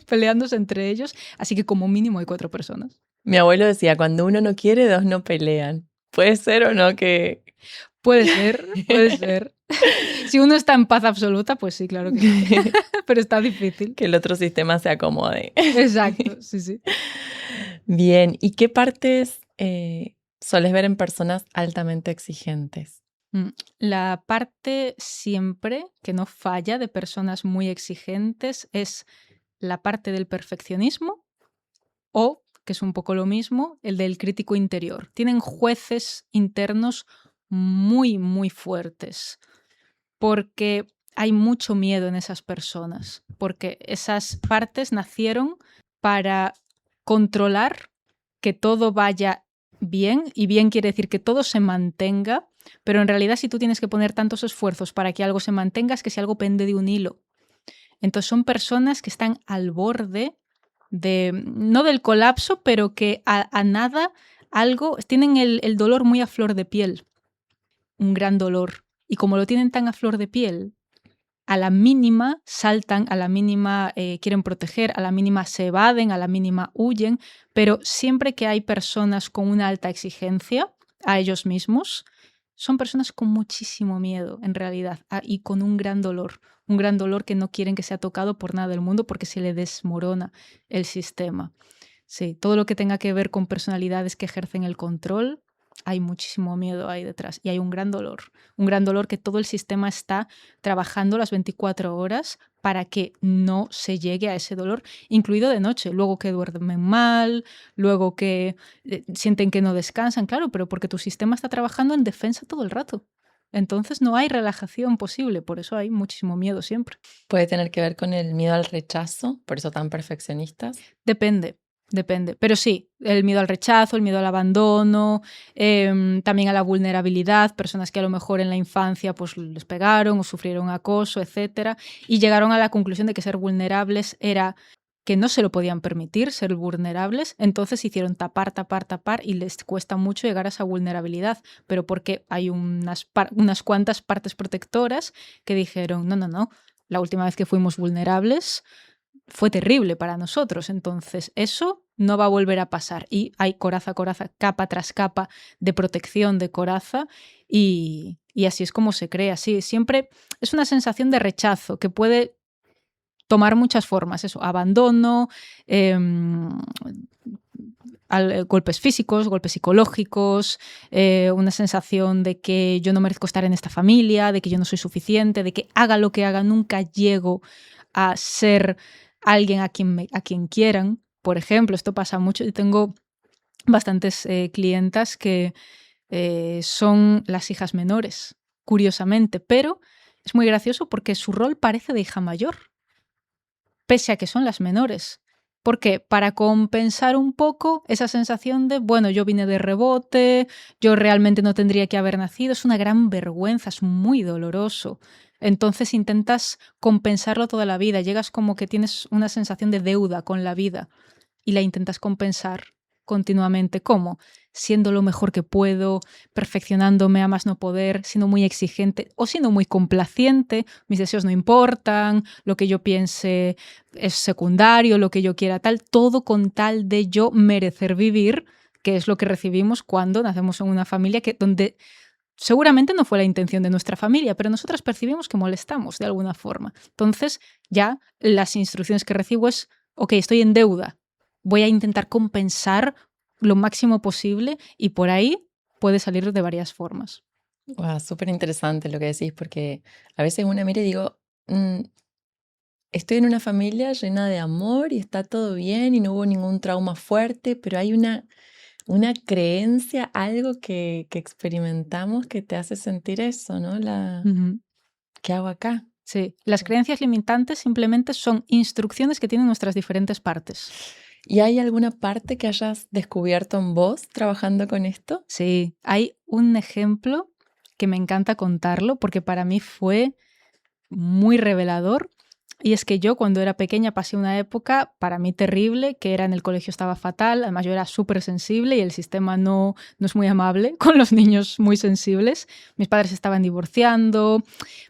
peleándose entre ellos, así que como mínimo hay 4 personas.
Mi abuelo decía, cuando uno no quiere, 2 no pelean. ¿Puede ser o no que...?
Puede ser, puede ser. Si uno está en paz absoluta, pues sí, claro que sí. Pero está difícil.
Que el otro sistema se acomode.
Exacto, sí, sí.
Bien, ¿y qué partes sueles ver en personas altamente exigentes?
La parte siempre que no falla de personas muy exigentes es la parte del perfeccionismo o, que es un poco lo mismo, el del crítico interior. Tienen jueces internos muy, muy fuertes porque hay mucho miedo en esas personas, porque esas partes nacieron para controlar que todo vaya bien, y bien quiere decir que todo se mantenga, pero en realidad si tú tienes que poner tantos esfuerzos para que algo se mantenga, es que si algo pende de un hilo. Entonces son personas que están al borde de, no del colapso, pero que a nada algo, tienen el dolor muy a flor de piel, un gran dolor. Y como lo tienen tan a flor de piel, a la mínima saltan, a la mínima quieren proteger, a la mínima se evaden, a la mínima huyen, pero siempre que hay personas con una alta exigencia a ellos mismos, son personas con muchísimo miedo en realidad y con un gran dolor que no quieren que sea tocado por nada del mundo porque se le desmorona el sistema. Sí, todo lo que tenga que ver con personalidades que ejercen el control, hay muchísimo miedo ahí detrás y hay un gran dolor que todo el sistema está trabajando las 24 horas para que no se llegue a ese dolor, incluido de noche, luego que duermen mal, luego que sienten que no descansan, claro, pero porque tu sistema está trabajando en defensa todo el rato. Entonces no hay relajación posible, por eso hay muchísimo miedo siempre.
¿Puede tener que ver con el miedo al rechazo? ¿Por eso tan perfeccionistas?
Depende. Pero sí, el miedo al rechazo, el miedo al abandono, también a la vulnerabilidad, personas que a lo mejor en la infancia pues les pegaron o sufrieron acoso, etcétera, y llegaron a la conclusión de que ser vulnerables era que no se lo podían permitir ser vulnerables, entonces hicieron tapar y les cuesta mucho llegar a esa vulnerabilidad, pero porque hay unas cuantas partes protectoras que dijeron, no, la última vez que fuimos vulnerables fue terrible para nosotros, entonces eso no va a volver a pasar. Y hay coraza, capa tras capa de protección de coraza y así es como se crea. Sí, siempre es una sensación de rechazo que puede tomar muchas formas, eso, abandono, golpes físicos, golpes psicológicos, una sensación de que yo no merezco estar en esta familia, de que yo no soy suficiente, de que haga lo que haga, nunca llego a ser alguien a quien quieran. Por ejemplo, esto pasa mucho. Yo tengo bastantes clientas que son las hijas menores, curiosamente, pero es muy gracioso porque su rol parece de hija mayor, pese a que son las menores. Porque para compensar un poco esa sensación de, bueno, yo vine de rebote, yo realmente no tendría que haber nacido, es una gran vergüenza, es muy doloroso. Entonces intentas compensarlo toda la vida, llegas como que tienes una sensación de deuda con la vida y la intentas compensar continuamente. ¿Cómo? Siendo lo mejor que puedo, perfeccionándome a más no poder, siendo muy exigente o siendo muy complaciente. Mis deseos no importan, lo que yo piense es secundario, lo que yo quiera tal, todo con tal de yo merecer vivir, que es lo que recibimos cuando nacemos en una familia donde seguramente no fue la intención de nuestra familia, pero nosotras percibimos que molestamos de alguna forma. Entonces ya las instrucciones que recibo es, ok, estoy en deuda, voy a intentar compensar lo máximo posible y por ahí puede salir de varias formas.
Wow, súper interesante lo que decís, porque a veces una mira y digo, estoy en una familia llena de amor y está todo bien y no hubo ningún trauma fuerte, pero hay una creencia, algo que experimentamos que te hace sentir eso, ¿no? ¿Qué hago acá?
Sí, las creencias limitantes simplemente son instrucciones que tienen nuestras diferentes partes.
¿Y hay alguna parte que hayas descubierto en vos trabajando con esto?
Sí, hay un ejemplo que me encanta contarlo porque para mí fue muy revelador. Y es que yo cuando era pequeña pasé una época para mí terrible, que era en el colegio estaba fatal, además yo era súper sensible y el sistema no es muy amable con los niños muy sensibles. Mis padres estaban divorciando,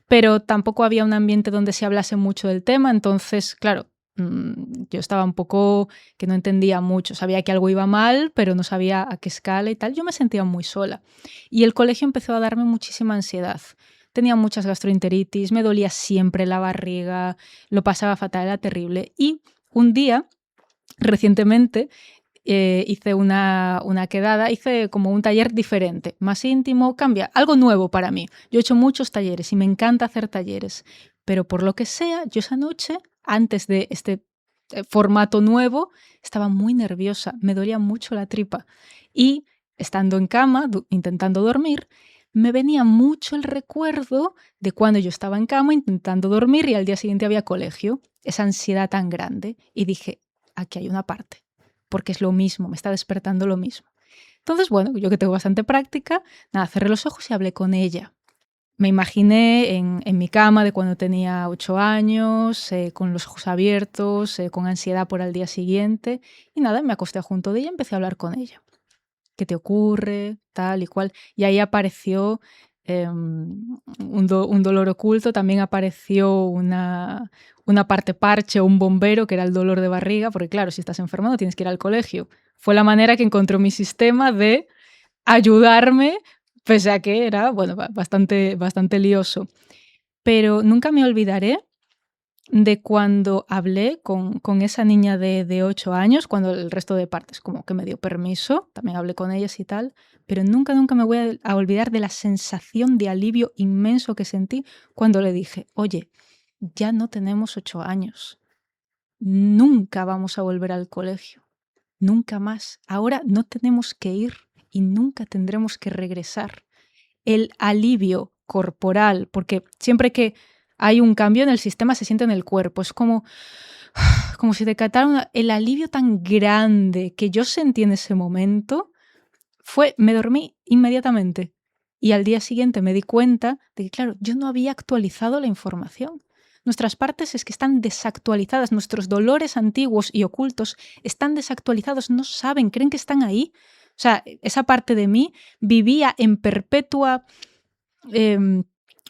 pero tampoco había un ambiente donde se hablase mucho del tema, entonces, claro, yo estaba un poco que no entendía mucho, sabía que algo iba mal, pero no sabía a qué escala y tal. Yo me sentía muy sola y el colegio empezó a darme muchísima ansiedad. Tenía muchas gastroenteritis, me dolía siempre la barriga, lo pasaba fatal, era terrible. Y un día, recientemente, hice una quedada, hice como un taller diferente, más íntimo, cambia, algo nuevo para mí. Yo he hecho muchos talleres y me encanta hacer talleres, pero por lo que sea, yo esa noche, antes de este formato nuevo, estaba muy nerviosa, me dolía mucho la tripa y estando en cama, intentando dormir, me venía mucho el recuerdo de cuando yo estaba en cama intentando dormir y al día siguiente había colegio, esa ansiedad tan grande, y dije, aquí hay una parte, porque es lo mismo, me está despertando lo mismo. Entonces, bueno, yo que tengo bastante práctica, nada, cerré los ojos y hablé con ella. Me imaginé en mi cama de cuando tenía 8 años, con los ojos abiertos, con ansiedad por el día siguiente, y nada, me acosté junto de ella y empecé a hablar con ella. ¿Qué te ocurre? Tal y cual. Y ahí apareció un dolor oculto, también apareció una parte parche o un bombero, que era el dolor de barriga, porque claro, si estás enfermo no tienes que ir al colegio. Fue la manera que encontró mi sistema de ayudarme, pese a que era, bueno, bastante lioso. Pero nunca me olvidaré de cuando hablé con esa niña de 8 años, cuando el resto de partes como que me dio permiso, también hablé con ellas y tal, pero nunca me voy a olvidar de la sensación de alivio inmenso que sentí cuando le dije, oye, ya no tenemos 8 años, nunca vamos a volver al colegio, nunca más, ahora no tenemos que ir y nunca tendremos que regresar. El alivio corporal, porque siempre que hay un cambio en el sistema se siente en el cuerpo, es como si te catara el alivio tan grande que yo sentí en ese momento me dormí inmediatamente y al día siguiente me di cuenta de que, claro, yo no había actualizado la información. Nuestras partes es que están desactualizadas, nuestros dolores antiguos y ocultos están desactualizados, no saben, creen que están ahí. O sea, esa parte de mí vivía en perpetua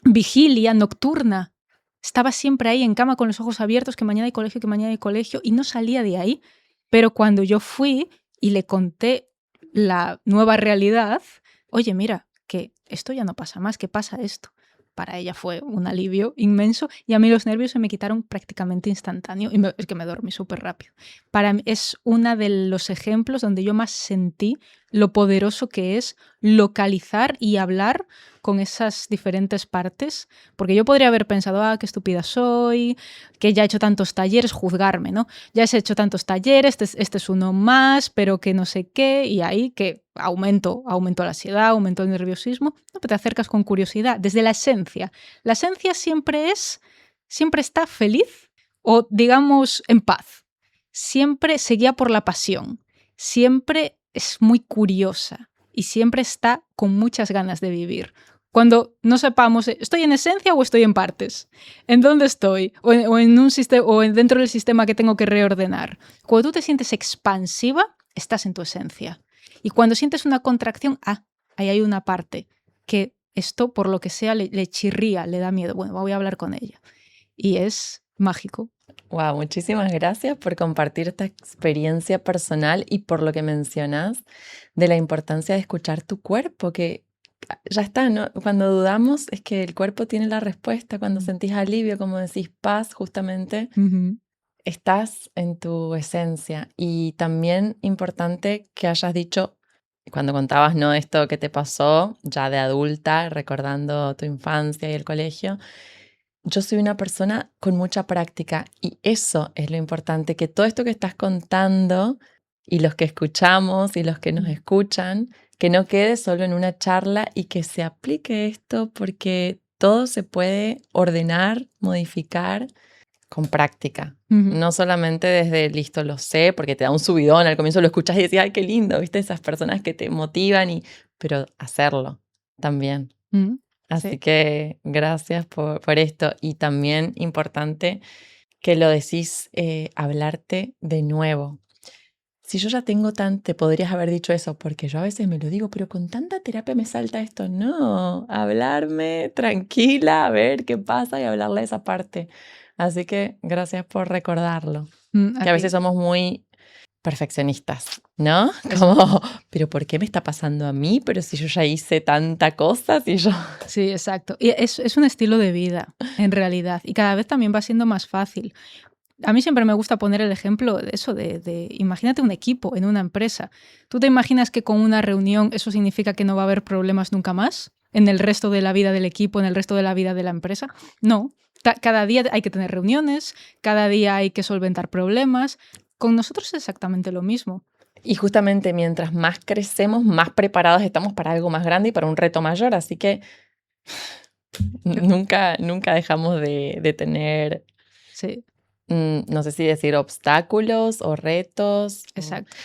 vigilia nocturna. Estaba siempre ahí en cama con los ojos abiertos, que mañana hay colegio, y no salía de ahí. Pero cuando yo fui y le conté la nueva realidad, oye, mira, que esto ya no pasa más, que pasa esto. Para ella fue un alivio inmenso y a mí los nervios se me quitaron prácticamente instantáneo y es que me dormí súper rápido. Para mí es uno de los ejemplos donde yo más sentí lo poderoso que es localizar y hablar con esas diferentes partes, porque yo podría haber pensado, qué estúpida soy, que ya he hecho tantos talleres, juzgarme, ¿no? Ya he hecho tantos talleres, este es uno más, pero que no sé qué, y ahí que aumento la ansiedad, aumento el nerviosismo, no, pero te acercas con curiosidad, desde la esencia. La esencia siempre está feliz o, digamos, en paz. Siempre se guía por la pasión, siempre es muy curiosa y siempre está con muchas ganas de vivir. Cuando no sepamos, ¿estoy en esencia o estoy en partes? ¿En dónde estoy? ¿O en un sistema, o dentro del sistema que tengo que reordenar? Cuando tú te sientes expansiva, estás en tu esencia. Y cuando sientes una contracción, ahí hay una parte que esto, por lo que sea, le chirría, le da miedo. Bueno, voy a hablar con ella. Y es mágico.
Wow, muchísimas gracias por compartir esta experiencia personal y por lo que mencionas de la importancia de escuchar tu cuerpo, que ya está, ¿no? Cuando dudamos es que el cuerpo tiene la respuesta, cuando sentís alivio, como decís, paz, justamente, estás en tu esencia. Y también importante que hayas dicho, cuando contabas, ¿no? Esto que te pasó ya de adulta, recordando tu infancia y el colegio. Yo soy una persona con mucha práctica y eso es lo importante, que todo esto que estás contando y los que escuchamos y los que nos escuchan, que no quede solo en una charla y que se aplique esto porque todo se puede ordenar, modificar con práctica. No solamente desde listo, lo sé, porque te da un subidón, al comienzo lo escuchas y decís, ay, qué lindo, ¿viste? Esas personas que te motivan, pero hacerlo también. Así
Sí.
que gracias por esto. Y también importante que lo decís, hablarte de nuevo. Si yo ya tengo te podrías haber dicho eso, porque yo a veces me lo digo, pero con tanta terapia me salta esto. No, hablarme tranquila, a ver qué pasa y hablarle de esa parte. Así que gracias por recordarlo.
A
Que a veces
ti.
somos muy perfeccionistas, ¿no?
Eso.
Como, pero ¿por qué me está pasando a mí? Pero si yo ya hice tanta cosa, si yo...
Sí, exacto. Y es un estilo de vida, en realidad, y cada vez también va siendo más fácil. A mí siempre me gusta poner el ejemplo de eso, imagínate un equipo en una empresa. ¿Tú te imaginas que con una reunión eso significa que no va a haber problemas nunca más en el resto de la vida del equipo, en el resto de la vida de la empresa? No. Cada día hay que tener reuniones, cada día hay que solventar problemas. Con nosotros es exactamente lo mismo.
Y justamente mientras más crecemos, más preparados estamos para algo más grande y para un reto mayor. Así que nunca dejamos de tener,
Sí,
no sé si decir obstáculos o retos.
exacto.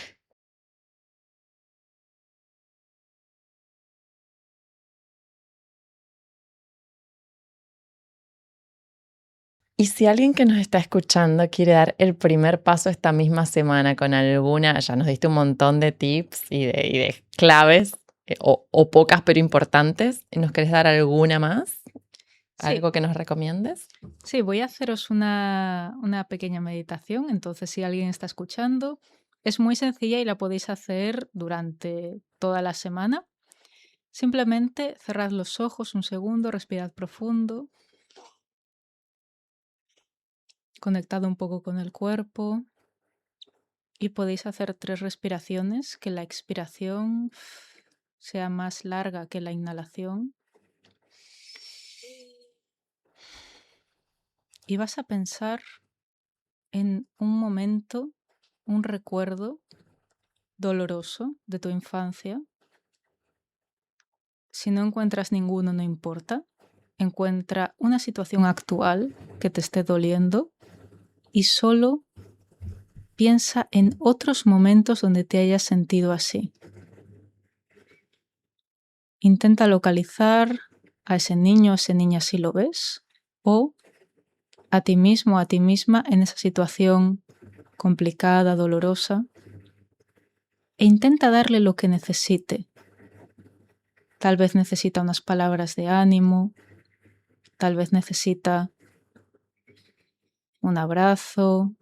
Y si alguien que nos está escuchando quiere dar el primer paso esta misma semana con alguna, ya nos diste un montón de tips y de claves, o pocas pero importantes, ¿nos querés dar alguna más?
Sí,
¿Algo que nos recomiendes?
sí, voy a haceros una pequeña meditación. Entonces, si alguien está escuchando, es muy sencilla y la podéis hacer durante toda la semana. Simplemente cerrad los ojos un segundo, respirad profundo, conectad un poco con el cuerpo y podéis hacer 3 respiraciones, que la expiración sea más larga que la inhalación. Y vas a pensar en un momento, un recuerdo doloroso de tu infancia. Si no encuentras ninguno, no importa. Encuentra una situación actual que te esté doliendo y solo piensa en otros momentos donde te hayas sentido así. Intenta localizar a ese niño, a esa niña si lo ves, o a ti mismo, a ti misma en esa situación complicada, dolorosa, e intenta darle lo que necesite. Tal vez necesita unas palabras de ánimo, tal vez necesita un abrazo,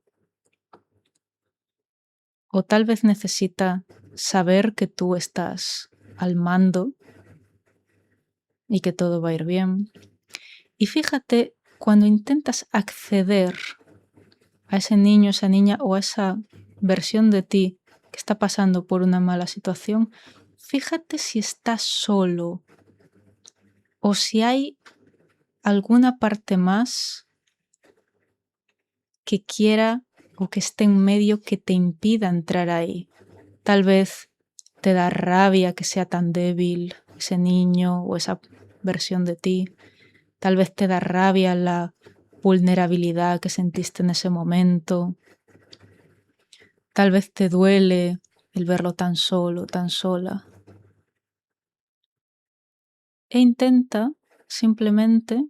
o tal vez necesita saber que tú estás al mando y que todo va a ir bien. Y fíjate, cuando intentas acceder a ese niño, esa niña o a esa versión de ti que está pasando por una mala situación, fíjate si estás solo o si hay alguna parte más que quiera o que esté en medio que te impida entrar ahí. Tal vez te da rabia que sea tan débil ese niño o esa versión de ti. Tal vez te da rabia la vulnerabilidad que sentiste en ese momento. Tal vez te duele el verlo tan solo, tan sola. E intenta simplemente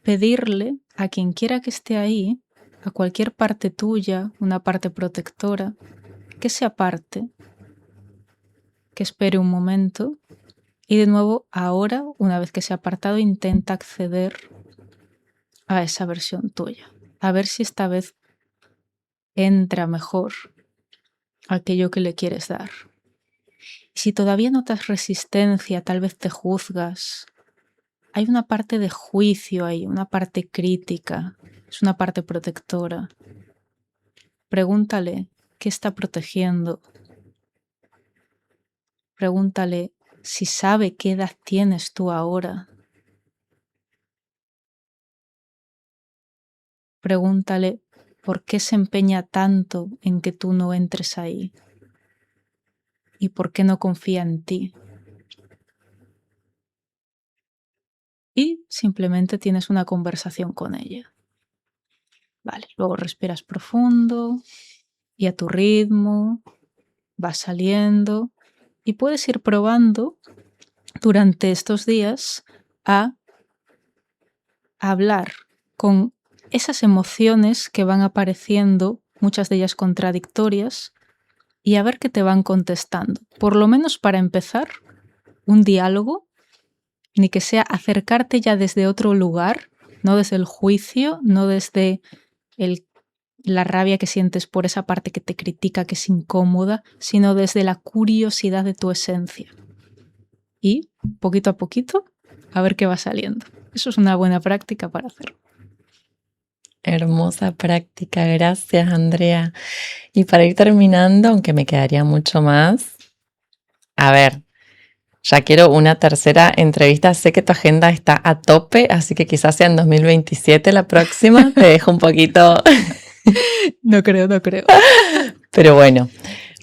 pedirle a quien quiera que esté ahí, a cualquier parte tuya, una parte protectora, que se aparte, que espere un momento y de nuevo ahora, una vez que se ha apartado, intenta acceder a esa versión tuya. A ver si esta vez entra mejor aquello que le quieres dar. Y si todavía notas resistencia, tal vez te juzgas, hay una parte de juicio ahí, una parte crítica, es una parte protectora. Pregúntale qué está protegiendo. Pregúntale si sabe qué edad tienes tú ahora. Pregúntale por qué se empeña tanto en que tú no entres ahí y por qué no confía en ti. Y simplemente tienes una conversación con ella. Vale, luego respiras profundo y a tu ritmo vas saliendo y puedes ir probando durante estos días a hablar con esas emociones que van apareciendo, muchas de ellas contradictorias, y a ver qué te van contestando. Por lo menos para empezar, un diálogo, ni que sea acercarte ya desde otro lugar, no desde el juicio, no desde la rabia que sientes por esa parte que te critica, que es incómoda, sino desde la curiosidad de tu esencia. Y poquito a poquito, a ver qué va saliendo. Eso es una buena práctica para hacer.
Hermosa práctica, gracias Andrea. Y para ir terminando, aunque me quedaría mucho más, a ver, ya quiero una tercera entrevista. Sé que tu agenda está a tope, así que quizás sea en 2027 la próxima. Te dejo un poquito.
No creo.
Pero bueno,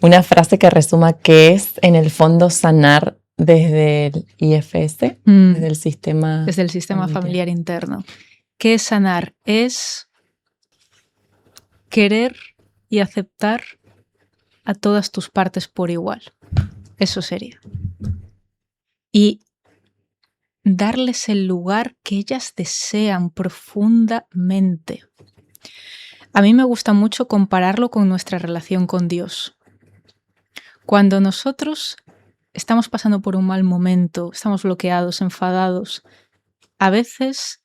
una frase que resuma qué es en el fondo sanar desde el IFS, desde el sistema.
Desde el sistema familiar interno. ¿Qué es sanar? Es querer y aceptar a todas tus partes por igual. Eso sería. Y darles el lugar que ellas desean profundamente. A mí me gusta mucho compararlo con nuestra relación con Dios. Cuando nosotros estamos pasando por un mal momento, estamos bloqueados, enfadados, a veces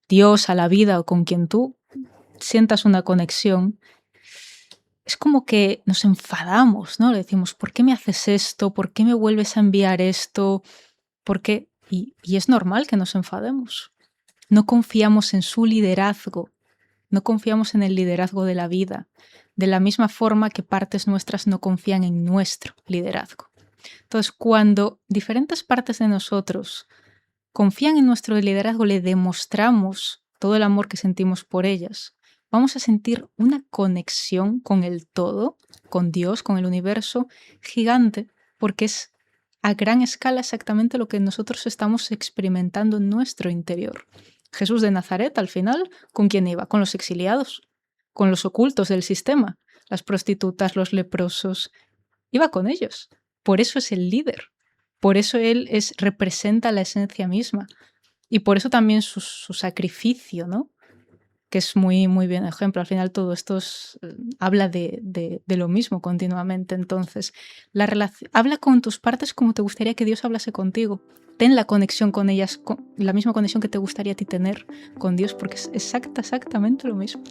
Dios, a la vida o con quien tú sientas una conexión, es como que nos enfadamos, ¿no? Le decimos, ¿por qué me haces esto? ¿Por qué me vuelves a enviar esto? ¿Por qué? Y es normal que nos enfademos. No confiamos en su liderazgo, no confiamos en el liderazgo de la vida, de la misma forma que partes nuestras no confían en nuestro liderazgo. Entonces, cuando diferentes partes de nosotros confían en nuestro liderazgo, le demostramos todo el amor que sentimos por ellas, vamos a sentir una conexión con el todo, con Dios, con el universo, gigante, porque es a gran escala exactamente lo que nosotros estamos experimentando en nuestro interior. Jesús de Nazaret, al final, ¿con quién iba? Con los exiliados, con los ocultos del sistema, las prostitutas, los leprosos. Iba con ellos. Por eso es el líder. Por eso él representa la esencia misma. Y por eso también su sacrificio, ¿no? Que es muy, muy bien ejemplo. Al final todo esto habla de lo mismo continuamente. Entonces, habla con tus partes como te gustaría que Dios hablase contigo. Ten la conexión con ellas, la misma conexión que te gustaría a ti tener con Dios, porque es exactamente lo mismo.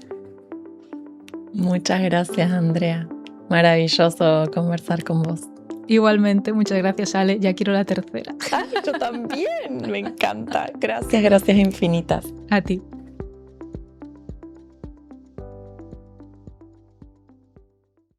Muchas gracias, Andrea. Maravilloso conversar con vos.
Igualmente, muchas gracias, Ale. Ya quiero la tercera.
Ay, yo también. Me encanta. Gracias infinitas.
A ti.